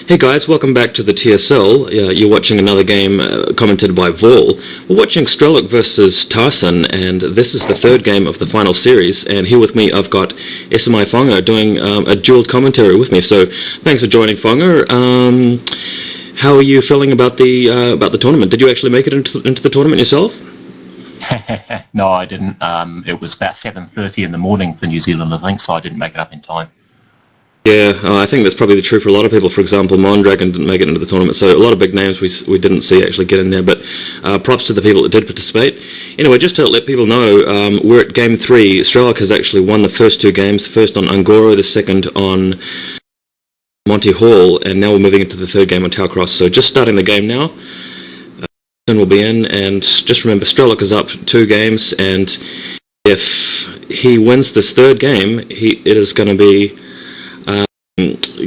Hey guys, welcome back to the TSL. You're watching another game commented by Vol. We're watching Strelok versus Tarson, and this is the third game of the final series. And here with me, I've got SMI Fonger doing a dual commentary with me. So thanks for joining, Fonger. How are you feeling about the tournament? Did you actually make it into the tournament yourself? No, I didn't. It was about 7:30 in the morning for New Zealand, I think, so I didn't make it up in time. Yeah, I think that's probably the truth for a lot of people. For example, Mondragon didn't make it into the tournament, so a lot of big names we didn't see actually get in there, but props to the people that did participate. Anyway, just to let people know, we're at Game 3. Strelok has actually won the first two games, the first on Angoro, the second on Monty Hall, and now we're moving into the third game on Tau Cross. So just starting the game now. Will be in, and just remember, Strelok is up 2 games, and if he wins this third game, it is going to be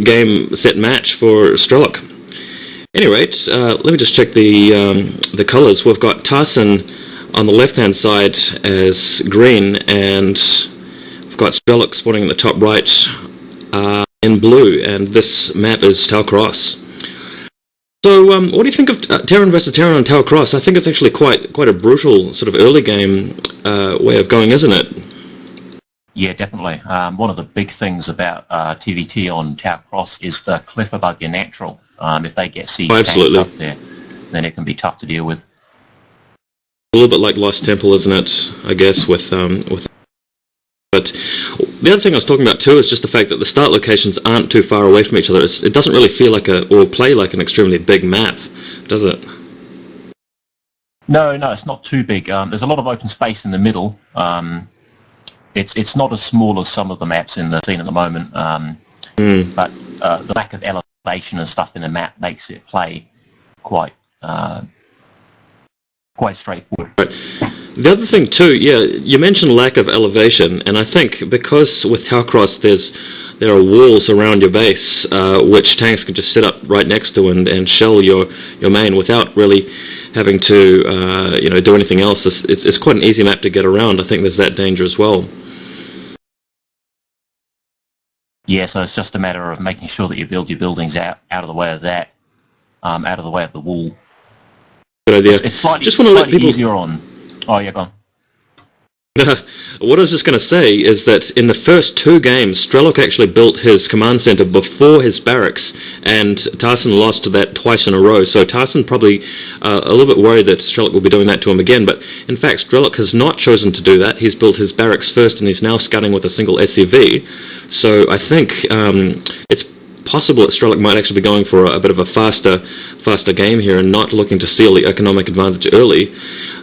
game set match for Strelok. Any rate, let me just check the colours. We've got Tarson on the left hand side as green, and we've got Strelok spawning in the top right in blue, and this map is Tau Cross. So what do you think of Terran versus Terran on Tau Cross? I think it's actually quite a brutal sort of early game way of going, isn't it? Yeah, definitely. One of the big things about TVT on Tau Cross is the cliff above your natural. If they get siege tanks up there, then it can be tough to deal with. A little bit like Lost Temple, isn't it? I guess with. But the other thing I was talking about too is just the fact that the start locations aren't too far away from each other. It doesn't really feel like or play like an extremely big map, does it? No, it's not too big. There's a lot of open space in the middle. It's not as small as some of the maps in the scene at the moment, but the lack of elevation and stuff in the map makes it play quite straightforward. Right. The other thing too, yeah, you mentioned lack of elevation, and I think because with Tau Cross there are walls around your base which tanks can just sit up right next to and shell your main without really having to do anything else. It's quite an easy map to get around. I think there's that danger as well. Yeah, so it's just a matter of making sure that you build your buildings out of the way of that, out of the way of the wall. Good idea. It's slightly, just want to let people easier on. Oh, yeah, go on. What I was just going to say is that in the first 2 games, Strelok actually built his command center before his barracks, and Tarson lost to that twice in a row. So Tarson probably a little bit worried that Strelok will be doing that to him again. But in fact, Strelok has not chosen to do that. He's built his barracks first, and he's now scouting with a single SCV. So I think it's possible that Strelok might actually be going for a bit of a faster game here and not looking to steal the economic advantage early.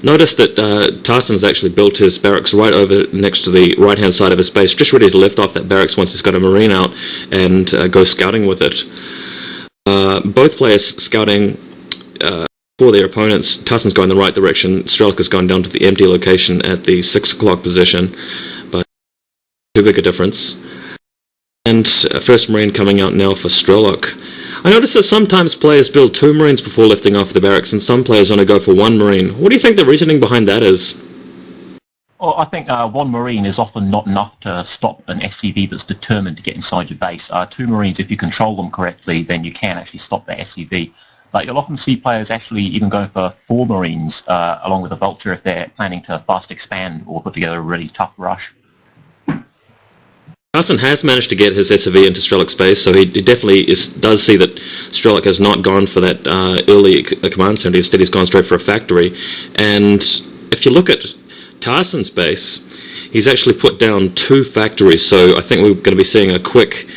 Notice that Tarson's actually built his barracks right over next to the right-hand side of his base, just ready to lift off that barracks once he's got a marine out and go scouting with it. Both players scouting for their opponents. Tarson's going the right direction. Strelok is going down to the empty location at the 6 o'clock position, but too big a difference. And first Marine coming out now for Strelok. I notice that sometimes players build 2 Marines before lifting off the barracks, and some players only go for 1 Marine. What do you think the reasoning behind that is? Well, I think 1 Marine is often not enough to stop an SCV that's determined to get inside your base. 2 Marines, if you control them correctly, then you can actually stop that SCV. But you'll often see players actually even go for 4 Marines along with a Vulture if they're planning to fast expand or put together a really tough rush. Tarson has managed to get his SCV into Strelok's base, so he definitely does see that Strelok has not gone for that early command center. Instead, he's gone straight for a factory. And if you look at Tarson's base, he's actually put down 2 factories, so I think we're going to be seeing a quick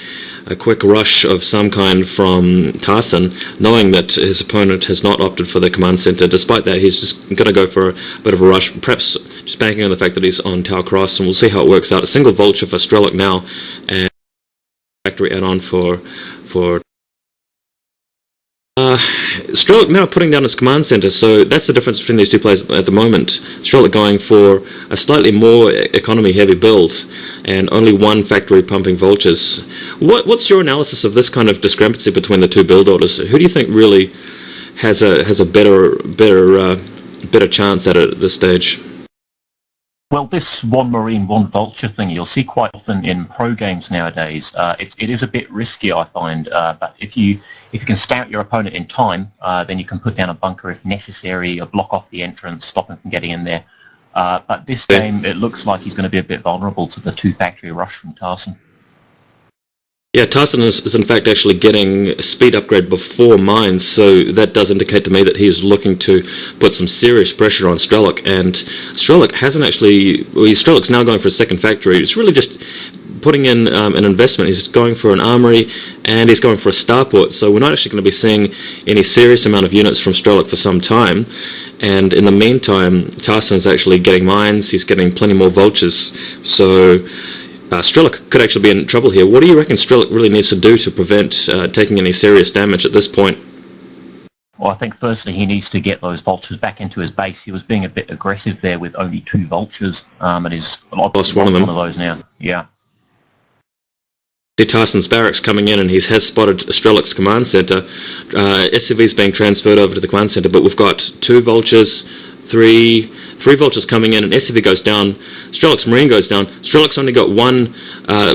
rush of some kind from Tarson, knowing that his opponent has not opted for the command center. Despite that, he's just going to go for a bit of a rush, perhaps just banking on the fact that he's on Tau Cross, and we'll see how it works out. A single Vulture for Strelok now, and factory add-on for Strelok now putting down his command center, so that's the difference between these two players at the moment. Strelok going for a slightly more economy-heavy build, and only 1 factory pumping Vultures. What's your analysis of this kind of discrepancy between the 2 build orders? Who do you think really has a better chance at it at this stage? Well, this 1 Marine, 1 Vulture thing you'll see quite often in pro games nowadays. It is a bit risky, I find, but if you if you can scout your opponent in time, then you can put down a bunker if necessary, or block off the entrance, stop him from getting in there. But this game, it looks like he's going to be a bit vulnerable to the 2-factory rush from Tarson. Yeah, Tarson is in fact actually getting a speed upgrade before mines, so that does indicate to me that he's looking to put some serious pressure on Strelok, and Strelok hasn't actually... Well, Strelok's now going for a second factory. It's really just putting in an investment. He's going for an armory, and he's going for a starport, so we're not actually going to be seeing any serious amount of units from Strelok for some time. And in the meantime, Tarson's actually getting mines, he's getting plenty more vultures, so... Strelok could actually be in trouble here. What do you reckon Strelok really needs to do to prevent taking any serious damage at this point? Well, I think firstly he needs to get those vultures back into his base. He was being a bit aggressive there with only 2 vultures, and he's lost one of them. One of those now. Yeah. See Tarson's barracks coming in, and he has spotted Strelok's command center. SCV's being transferred over to the command center, but we've got 2 vultures, three vultures coming in, and SCV goes down. Strelok's marine goes down. Strelok's only got 1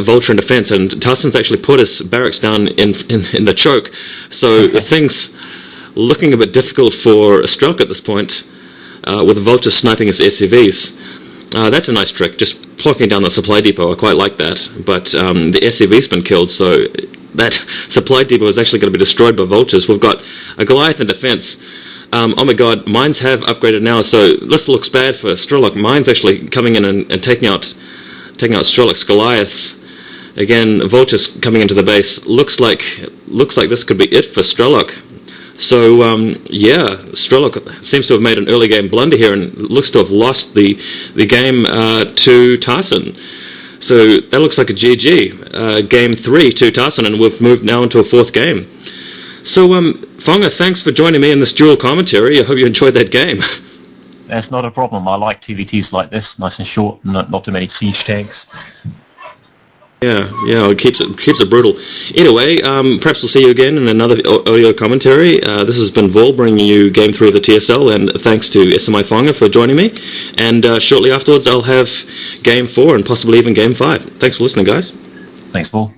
vulture in defense, and Tarson's actually put his barracks down in the choke. So things looking a bit difficult for Strelok at this point, with the vultures sniping his SCVs. That's a nice trick, just plonking down the supply depot. I quite like that, but the SCV's been killed, so that supply depot is actually going to be destroyed by vultures. We've got a Goliath in defense. Oh my god, mines have upgraded now, so this looks bad for Strelok. Mines actually coming in and taking out Strelok's Goliaths. Again, vultures coming into the base. Looks like this could be it for Strelok. So yeah, Strelok seems to have made an early game blunder here and looks to have lost the game to Tarson. So that looks like a GG. Game 3 to Tarson, and we've moved now into a 4th game. So Fonger, thanks for joining me in this dual commentary. I hope you enjoyed that game. That's not a problem. I like TVTs like this, nice and short, not too many siege tanks. Yeah, it keeps it brutal. Anyway, perhaps we'll see you again in another audio commentary. This has been Vol bringing you Game 3 of the TSL, and thanks to SMI Fonger for joining me. And shortly afterwards, I'll have Game 4 and possibly even Game 5. Thanks for listening, guys. Thanks, Vol.